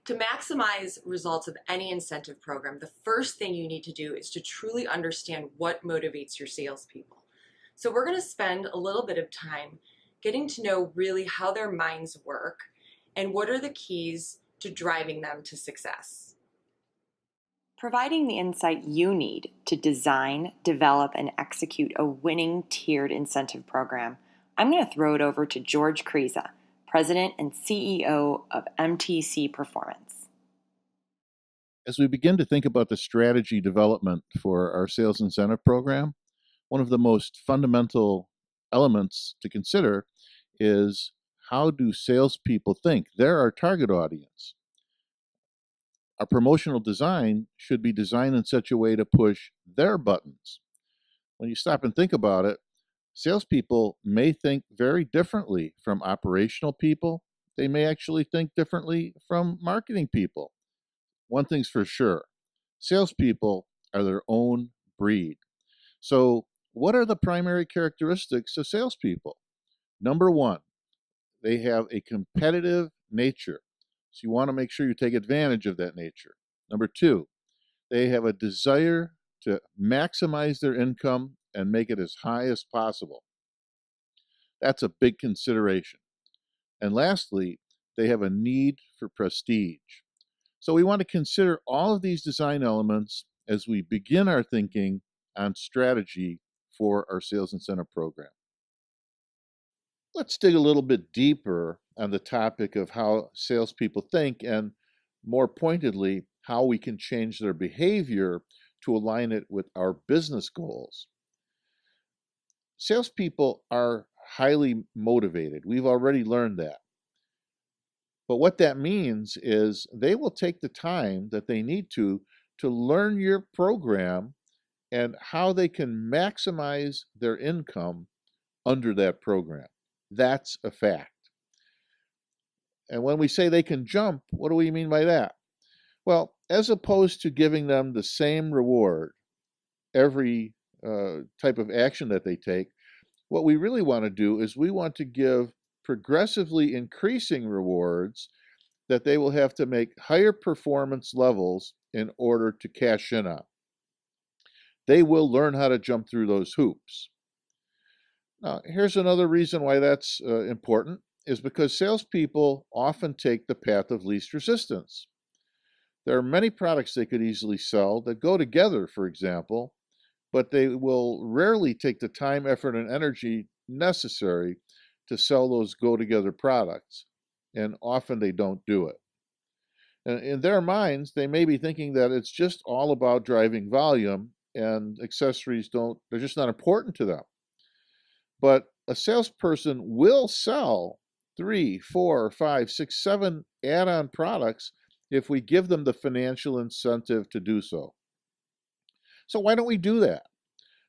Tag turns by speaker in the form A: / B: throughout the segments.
A: To maximize results of any incentive program, the first thing you need to do is to truly understand what motivates your salespeople. So we're going to spend a little bit of time getting to know really how their minds work and what are the keys to driving them to success. Providing the insight you need to design, develop, and execute a winning tiered incentive program, I'm going to throw it over to George Kriza, President and CEO of MTCPerformance.
B: As we begin to think about the strategy development for our sales incentive program, one of the most fundamental elements to consider is how do salespeople think? They're our target audience. Our promotional design should be designed in such a way to push their buttons. When you stop and think about it, salespeople may think very differently from operational people. They may actually think differently from marketing people. One thing's for sure, salespeople are their own breed. So, what are the primary characteristics of salespeople? Number one, they have a competitive nature. So, you want to make sure you take advantage of that nature. Number two, they have a desire to maximize their income and make it as high as possible. That's a big consideration. And lastly, they have a need for prestige. So we want to consider all of these design elements as we begin our thinking on strategy for our sales incentive program. Let's dig a little bit deeper on the topic of how salespeople think and, more pointedly, how we can change their behavior to align it with our business goals. Salespeople are highly motivated. We've already learned that. But what that means is they will take the time that they need to learn your program and how they can maximize their income under that program. That's a fact. And when we say they can jump, what do we mean by that? Well, as opposed to giving them the same reward every type of action that they take, what we really want to do is we want to give progressively increasing rewards that they will have to make higher performance levels in order to cash in on. They will learn how to jump through those hoops. Now, here's another reason why that's important, is because salespeople often take the path of least resistance. There are many products they could easily sell that go together, for example, but they will rarely take the time, effort, and energy necessary to sell those go-together products, and often they don't do it. And in their minds, they may be thinking that it's just all about driving volume and accessories they're just not important to them. But a salesperson will sell 3, 4, 5, 6, 7 add-on products if we give them the financial incentive to do so. So why don't we do that?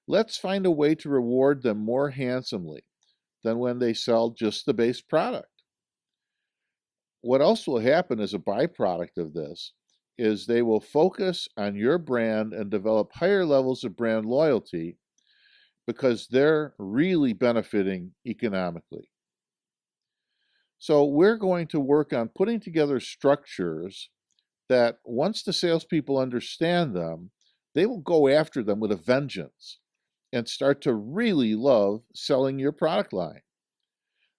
B: Let's find a way to reward them more handsomely than when they sell just the base product. What else will happen as a byproduct of this is they will focus on your brand and develop higher levels of brand loyalty because they're really benefiting economically. So we're going to work on putting together structures that once the salespeople understand them, they will go after them with a vengeance and start to really love selling your product line.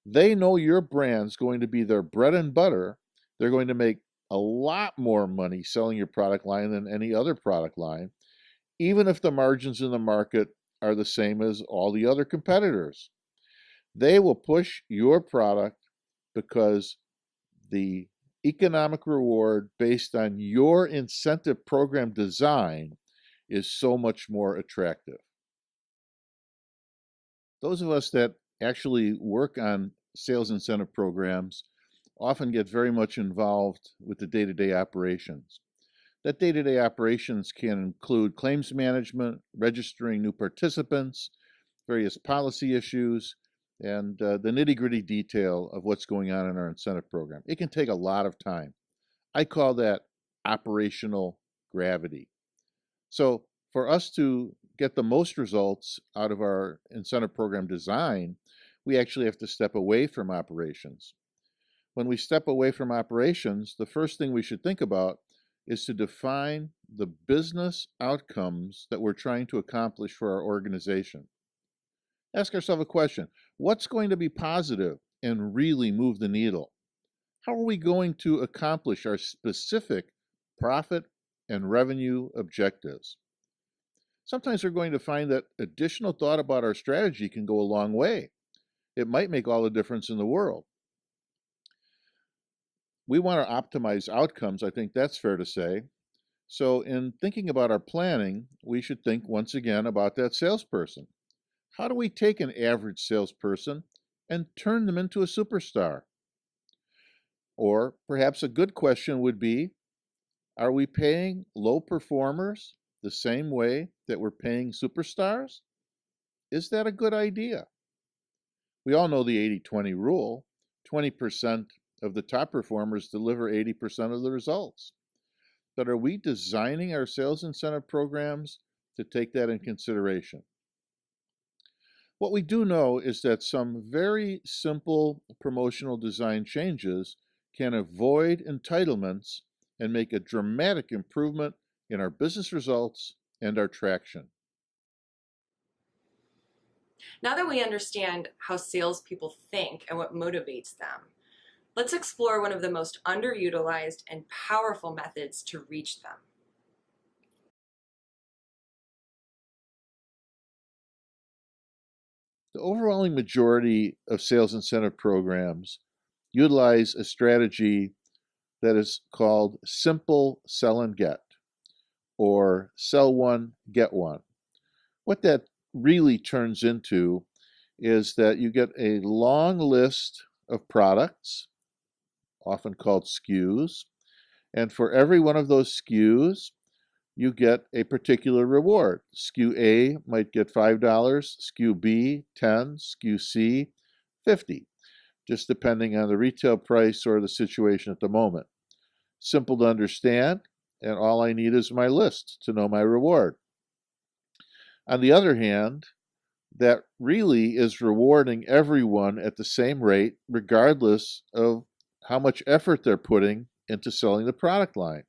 B: They know your brand's going to be their bread and butter. They're going to make a lot more money selling your product line than any other product line, even if the margins in the market are the same as all the other competitors. They will push your product because the economic reward based on your incentive program design is so much more attractive. Those of us that actually work on sales incentive programs often get very much involved with the day-to-day operations. That day-to-day operations can include claims management, registering new participants, various policy issues, and the nitty-gritty detail of what's going on in our incentive program. It can take a lot of time. I call that operational gravity. So for us to get the most results out of our incentive program design, we actually have to step away from operations. When we step away from operations, the first thing we should think about is to define the business outcomes that we're trying to accomplish for our organization. Ask ourselves a question. What's going to be positive and really move the needle? How are we going to accomplish our specific profit and revenue objectives? Sometimes we're going to find that additional thought about our strategy can go a long way. It might make all the difference in the world. We want to optimize outcomes, I think that's fair to say. So in thinking about our planning, we should think once again about that salesperson. How do we take an average salesperson and turn them into a superstar? Or perhaps a good question would be, are we paying low performers the same way that we're paying superstars? Is that a good idea? We all know the 80-20 rule. 20% of the top performers deliver 80% of the results. But are we designing our sales incentive programs to take that in consideration? What we do know is that some very simple promotional design changes can avoid entitlements and make a dramatic improvement in our business results and our traction.
A: Now that we understand how salespeople think and what motivates them, let's explore one of the most underutilized and powerful methods to reach them.
B: The overwhelming majority of sales incentive programs utilize a strategy that is called simple sell and get, or sell one, get one. What that really turns into is that you get a long list of products, often called SKUs, and for every one of those SKUs, you get a particular reward. SKU A might get $5, SKU B, 10, SKU C, 50, just depending on the retail price or the situation at the moment. Simple to understand, and all I need is my list to know my reward. On the other hand, that really is rewarding everyone at the same rate, regardless of how much effort they're putting into selling the product line.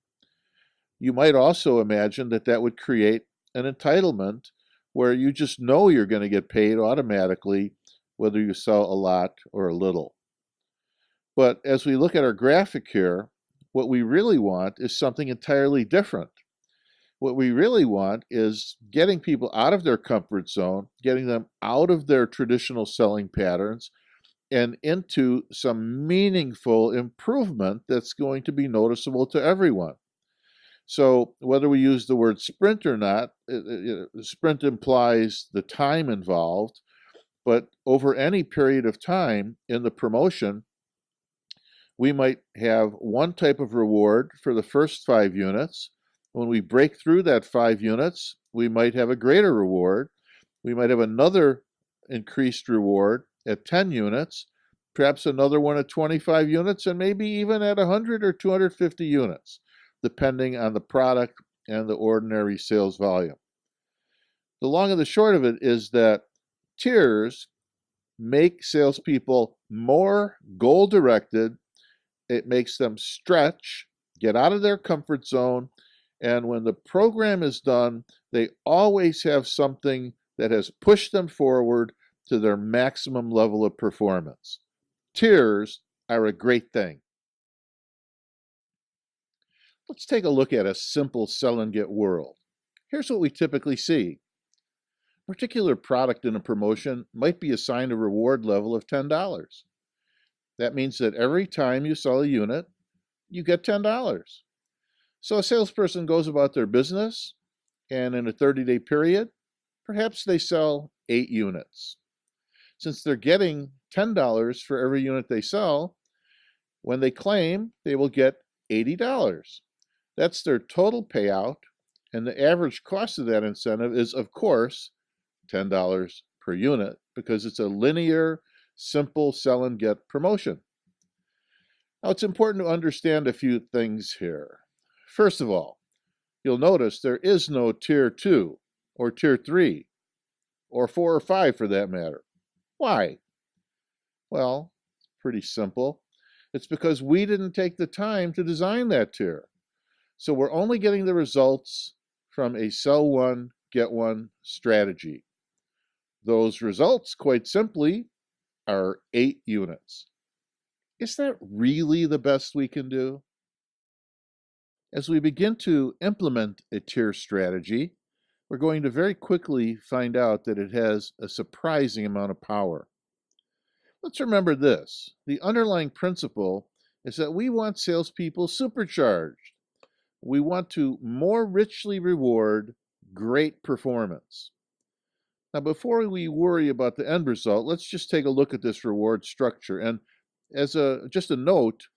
B: You might also imagine that that would create an entitlement where you just know you're going to get paid automatically, whether you sell a lot or a little. But as we look at our graphic here, what we really want is something entirely different. What we really want is getting people out of their comfort zone, getting them out of their traditional selling patterns, and into some meaningful improvement that's going to be noticeable to everyone. So whether we use the word sprint or not, sprint implies the time involved, but over any period of time in the promotion, we might have one type of reward for the first 5 units. When we break through that 5 units, we might have a greater reward. We might have another increased reward at 10 units, perhaps another one at 25 units, and maybe even at 100 or 250 units, depending on the product and the ordinary sales volume. The long and the short of it is that tiers make salespeople more goal-directed. It makes them stretch, get out of their comfort zone, and when the program is done, they always have something that has pushed them forward to their maximum level of performance. Tiers are a great thing. Let's take a look at a simple sell and get world. Here's what we typically see. A particular product in a promotion might be assigned a reward level of $10. That means that every time you sell a unit, you get $10. So a salesperson goes about their business, and in a 30-day period, perhaps they sell 8 units. Since they're getting $10 for every unit they sell, when they claim, they will get $80. That's their total payout, and the average cost of that incentive is, of course, $10 per unit, because it's a linear, simple sell and get promotion. Now, it's important to understand a few things here. First of all, you'll notice there is no Tier 2 or Tier 3 or 4 or 5 for that matter. Why? Well, it's pretty simple. It's because we didn't take the time to design that tier. So we're only getting the results from a sell one, get one strategy. Those results, quite simply, are 8 units. Is that really the best we can do? As we begin to implement a tier strategy, we're going to very quickly find out that it has a surprising amount of power. Let's remember this. The underlying principle is that we want salespeople supercharged. We want to more richly reward great performance. Now, before we worry about the end result, let's just take a look at this reward structure. And as just a note,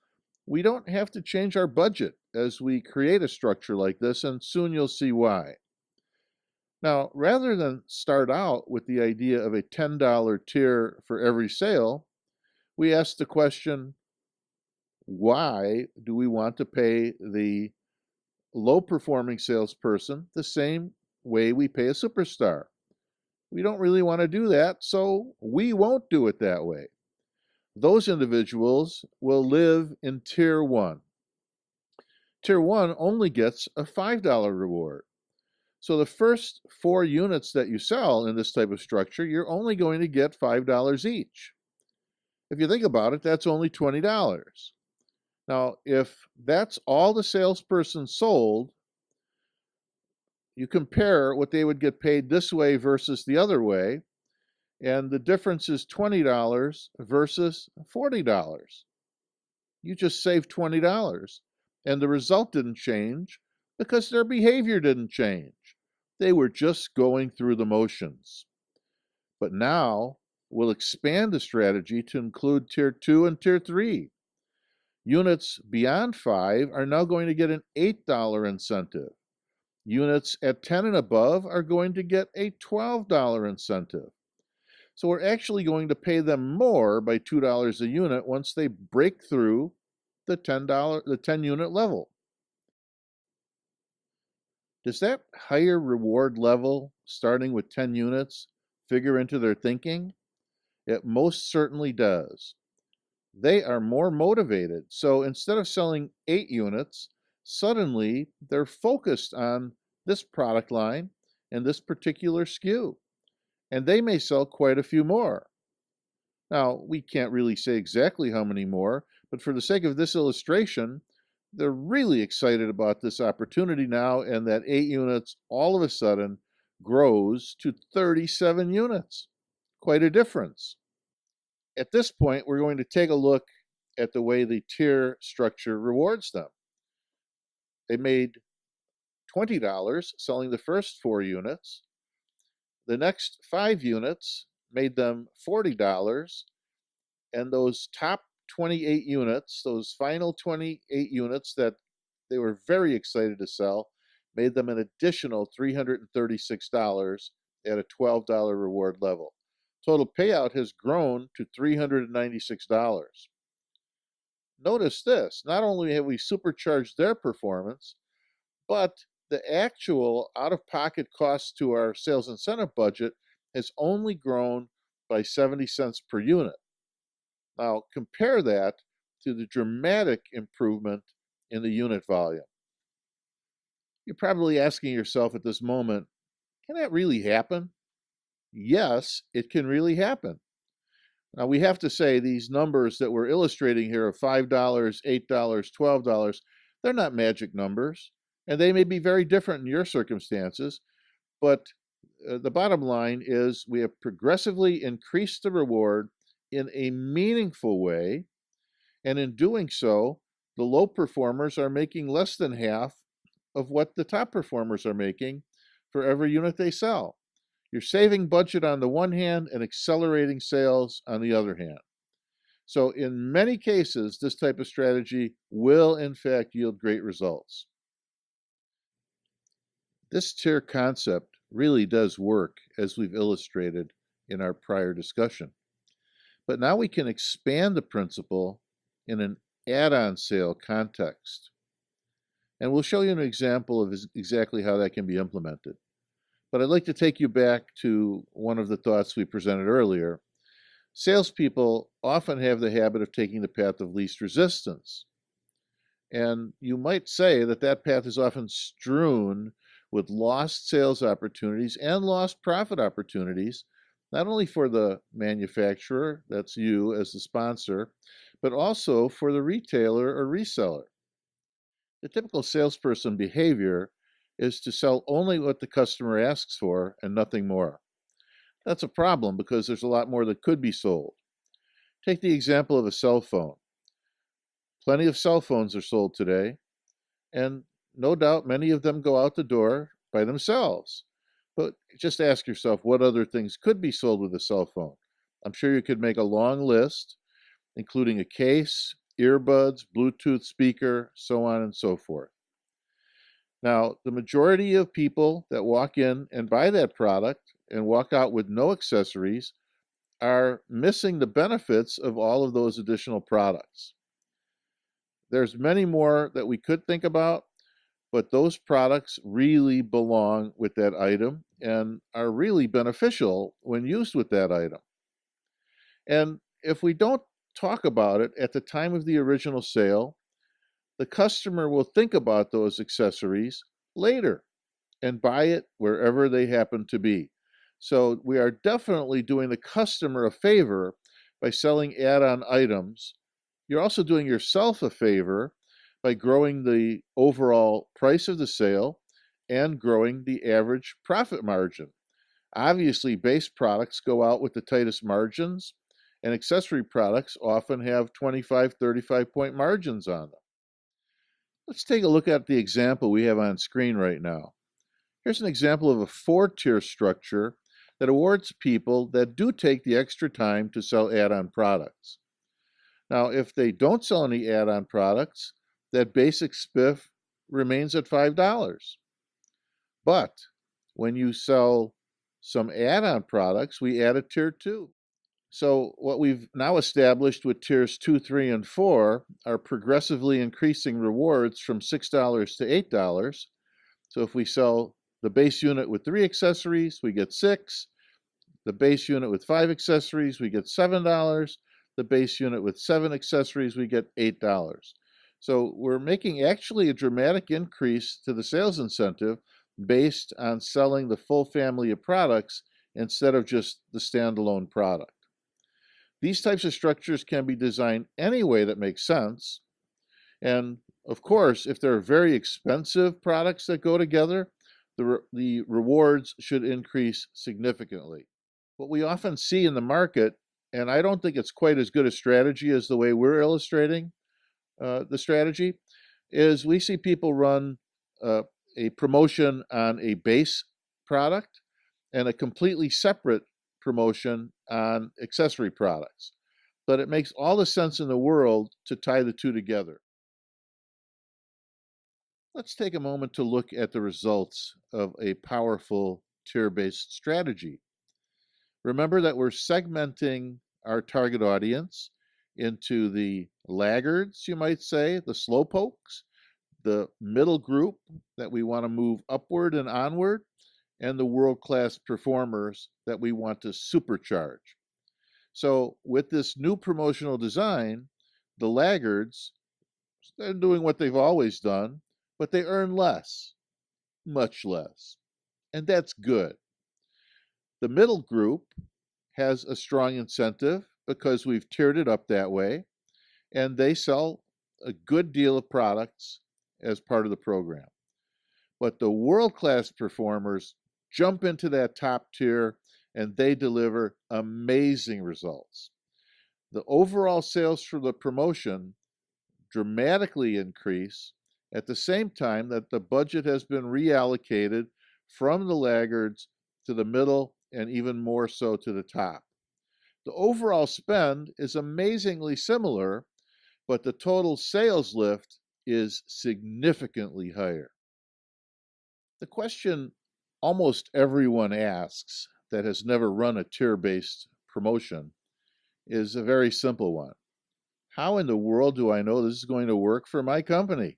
B: we don't have to change our budget as we create a structure like this, and soon you'll see why. Now, rather than start out with the idea of a $10 tier for every sale, we ask the question, why do we want to pay the low-performing salesperson the same way we pay a superstar? We don't really want to do that, so we won't do it that way. Those individuals will live in Tier 1. Tier 1 only gets a $5 reward. So the first 4 units that you sell in this type of structure, you're only going to get $5 each. If you think about it, that's only $20. Now, if that's all the salesperson sold, you compare what they would get paid this way versus the other way, and the difference is $20 versus $40. You just saved $20, and the result didn't change because their behavior didn't change. They were just going through the motions. But now we'll expand the strategy to include Tier 2 and Tier 3. Units beyond 5 are now going to get an $8 incentive. Units at 10 and above are going to get a $12 incentive. So we're actually going to pay them more by $2 a unit once they break through the the 10 unit level. Does that higher reward level, starting with 10 units, figure into their thinking? It most certainly does. They are more motivated. So instead of selling 8 units, suddenly they're focused on this product line and this particular SKU. And they may sell quite a few more. Now, we can't really say exactly how many more, but for the sake of this illustration, they're really excited about this opportunity now, and that 8 units all of a sudden grows to 37 units. Quite a difference. At this point, we're going to take a look at the way the tier structure rewards them. They made $20 selling the first 4 units. The next 5 units made them $40, and those top 28 units, those final 28 units that they were very excited to sell, made them an additional $336 at a $12 reward level. Total payout has grown to $396. Notice this, not only have we supercharged their performance, but the actual out-of-pocket cost to our sales incentive budget has only grown by 70 cents per unit. Now, compare that to the dramatic improvement in the unit volume. You're probably asking yourself at this moment, can that really happen? Yes, it can really happen. Now, we have to say these numbers that we're illustrating here of $5, $8, $12, they're not magic numbers, and they may be very different in your circumstances, but the bottom line is we have progressively increased the reward in a meaningful way, and in doing so, the low performers are making less than half of what the top performers are making for every unit they sell. You're saving budget on the one hand and accelerating sales on the other hand. So in many cases, this type of strategy will in fact yield great results. This tier concept really does work, as we've illustrated in our prior discussion. But now we can expand the principle in an add-on sale context. And we'll show you an example of exactly how that can be implemented. But I'd like to take you back to one of the thoughts we presented earlier. Salespeople often have the habit of taking the path of least resistance. And you might say that that path is often strewn with lost sales opportunities and lost profit opportunities, not only for the manufacturer, that's you as the sponsor, but also for the retailer or reseller. The typical salesperson behavior is to sell only what the customer asks for and nothing more. That's a problem because there's a lot more that could be sold. Take the example of a cell phone. Plenty of cell phones are sold today, and no doubt many of them go out the door by themselves. But just ask yourself what other things could be sold with a cell phone. I'm sure you could make a long list, including a case, earbuds, Bluetooth speaker, so on and so forth. Now, the majority of people that walk in and buy that product and walk out with no accessories are missing the benefits of all of those additional products. There's many more that we could think about, but those products really belong with that item and are really beneficial when used with that item. And if we don't talk about it at the time of the original sale, the customer will think about those accessories later and buy it wherever they happen to be. So we are definitely doing the customer a favor by selling add-on items. You're also doing yourself a favor by growing the overall price of the sale and growing the average profit margin. Obviously, base products go out with the tightest margins, and accessory products often have 25, 35-point margins on them. Let's take a look at the example we have on screen right now. Here's an example of a 4-tier structure that awards people that do take the extra time to sell add-on products. Now, if they don't sell any add-on products, that basic spiff remains at $5. But when you sell some add-on products, we add a tier 2. So what we've now established with tiers 2, 3, and 4 are progressively increasing rewards from $6 to $8. So if we sell the base unit with 3 accessories, we get 6. The base unit with 5 accessories, we get $7. The base unit with 7 accessories, we get $8. So we're making actually a dramatic increase to the sales incentive based on selling the full family of products instead of just the standalone product. These types of structures can be designed any way that makes sense. And of course, if there are very expensive products that go together, the rewards should increase significantly. What we often see in the market, and I don't think it's quite as good a strategy as the way we're illustrating the strategy, is we see people run a promotion on a base product and a completely separate promotion on accessory products. But it makes all the sense in the world to tie the two together. Let's take a moment to look at the results of a powerful tier-based strategy. Remember that we're segmenting our target audience into the laggards, you might say, the slowpokes, the middle group that we want to move upward and onward, and the world-class performers that we want to supercharge. So with this new promotional design, the laggards, they're doing what they've always done, but they earn less, much less. And that's good. The middle group has a strong incentive because we've tiered it up that way, and they sell a good deal of products as part of the program. But the world-class performers jump into that top tier and they deliver amazing results. The overall sales for the promotion dramatically increase at the same time that the budget has been reallocated from the laggards to the middle and even more so to the top. The overall spend is amazingly similar, but the total sales lift is significantly higher. The question almost everyone asks that has never run a tier-based promotion is a very simple one. How in the world do I know this is going to work for my company?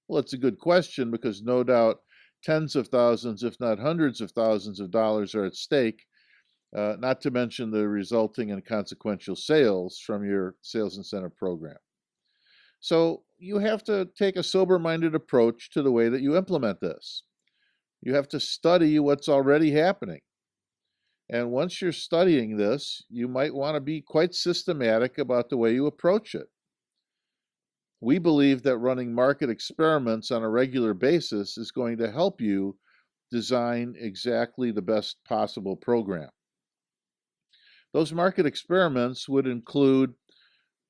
B: Well, it's a good question because no doubt tens of thousands, if not hundreds of thousands of dollars are at stake not to mention the resulting and consequential sales from your sales incentive program. So you have to take a sober-minded approach to the way that you implement this. You have to study what's already happening. And once you're studying this, you might want to be quite systematic about the way you approach it. We believe that running market experiments on a regular basis is going to help you design exactly the best possible program. Those market experiments would include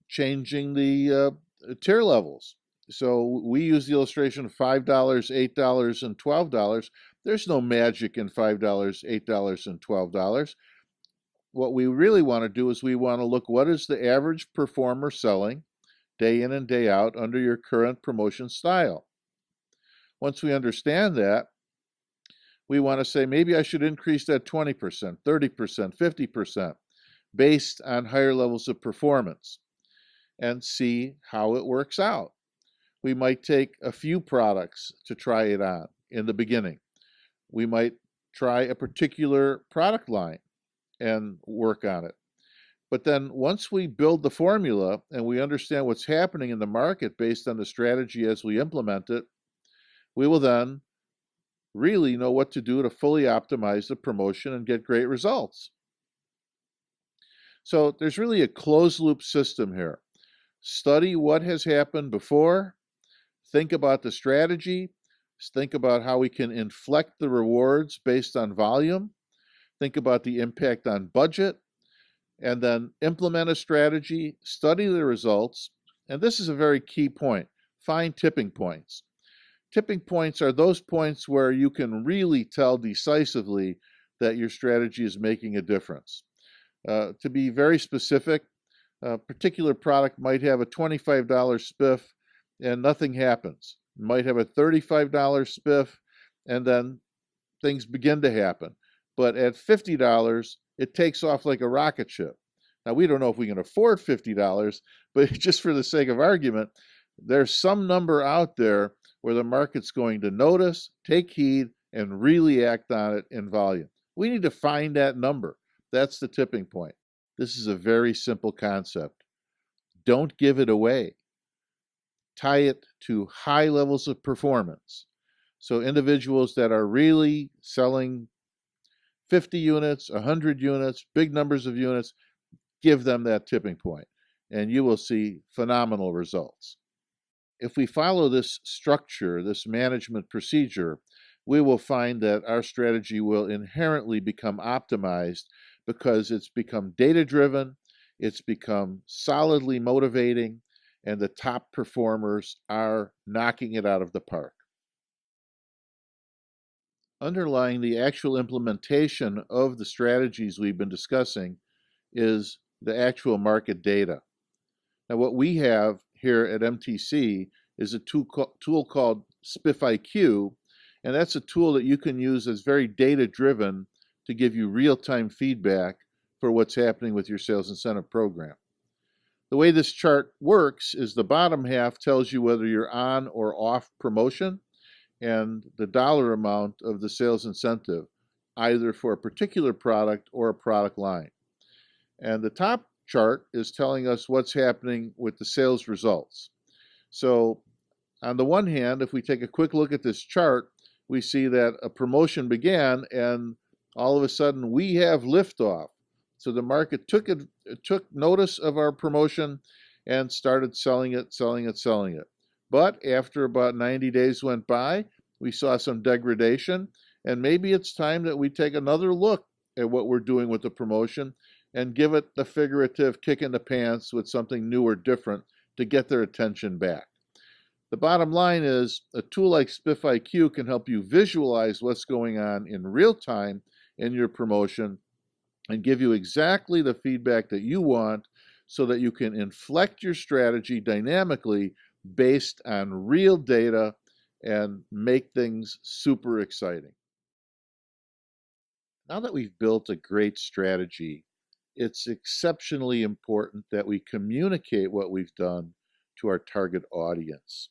B: changing the tier levels. So we use the illustration of $5, $8, and $12. There's no magic in $5, $8, and $12. What we really want to do is we want to look what is the average performer selling day in and day out under your current promotion style. Once we understand that, we want to say maybe I should increase that 20%, 30%, 50% based on higher levels of performance and see how it works out. We might take a few products to try it on in the beginning. We might try a particular product line and work on it. But then once we build the formula and we understand what's happening in the market based on the strategy as we implement it, we will then really know what to do to fully optimize the promotion and get great results. So there's really a closed loop system here. Study what has happened before, think about the strategy, think about how we can inflect the rewards based on volume, think about the impact on budget, and then implement a strategy, study the results, and this is a very key point, find tipping points. Tipping points are those points where you can really tell decisively that your strategy is making a difference. To be very specific, a particular product might have a $25 spiff and nothing happens. It might have a $35 spiff and then things begin to happen. But at $50, it takes off like a rocket ship. Now, we don't know if we can afford $50, but just for the sake of argument, there's some number out there where the market's going to notice, take heed, and really act on it in volume. We need to find that number. That's the tipping point. This is a very simple concept. Don't give it away. Tie it to high levels of performance. So individuals that are really selling 50 units, 100 units, big numbers of units, give them that tipping point, and you will see phenomenal results. If we follow this structure, this management procedure, we will find that our strategy will inherently become optimized because it's become data-driven, it's become solidly motivating, and the top performers are knocking it out of the park. Underlying the actual implementation of the strategies we've been discussing is the actual market data. Now, what we have here at MTC is a tool called SpiffIQ, and that's a tool that you can use that's very data-driven to give you real-time feedback for what's happening with your sales incentive program. The way this chart works is the bottom half tells you whether you're on or off promotion and the dollar amount of the sales incentive, either for a particular product or a product line. And the top chart is telling us what's happening with the sales results. So on the one hand, if we take a quick look at this chart, we see that a promotion began and all of a sudden we have liftoff. So the market took notice of our promotion and started selling it. But after about 90 days went by, we saw some degradation, and maybe it's time that we take another look at what we're doing with the promotion and give it the figurative kick in the pants with something new or different to get their attention back. The bottom line is a tool like SpiffIQ can help you visualize what's going on in real time in your promotion and give you exactly the feedback that you want so that you can inflect your strategy dynamically based on real data and make things super exciting. Now that we've built a great strategy, it's exceptionally important that we communicate what we've done to our target audience.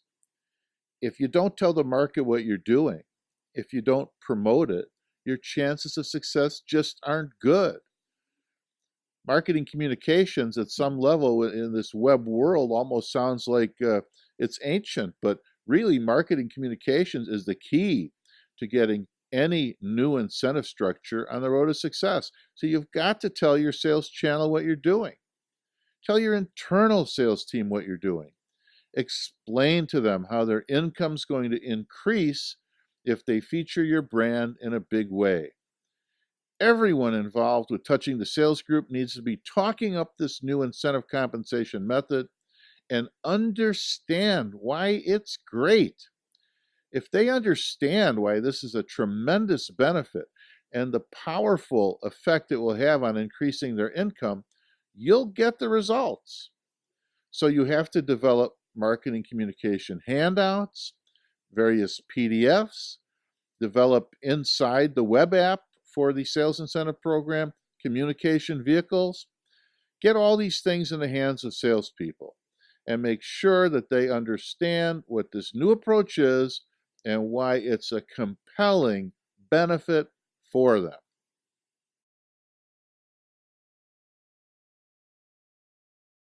B: If you don't tell the market what you're doing, if you don't promote it, your chances of success just aren't good. Marketing communications at some level in this web world almost sounds like it's ancient, but really marketing communications is the key to getting any new incentive structure on the road to success. So you've got to tell your sales channel what you're doing. Tell your internal sales team what you're doing. Explain to them how their income's going to increase if they feature your brand in a big way. Everyone involved with touching the sales group needs to be talking up this new incentive compensation method and understand why it's great. If they understand why this is a tremendous benefit and the powerful effect it will have on increasing their income, you'll get the results. So you have to develop marketing communication handouts, various PDFs, develop inside the web app for the sales incentive program, communication vehicles. Get all these things in the hands of salespeople and make sure that they understand what this new approach is and why it's a compelling benefit for them.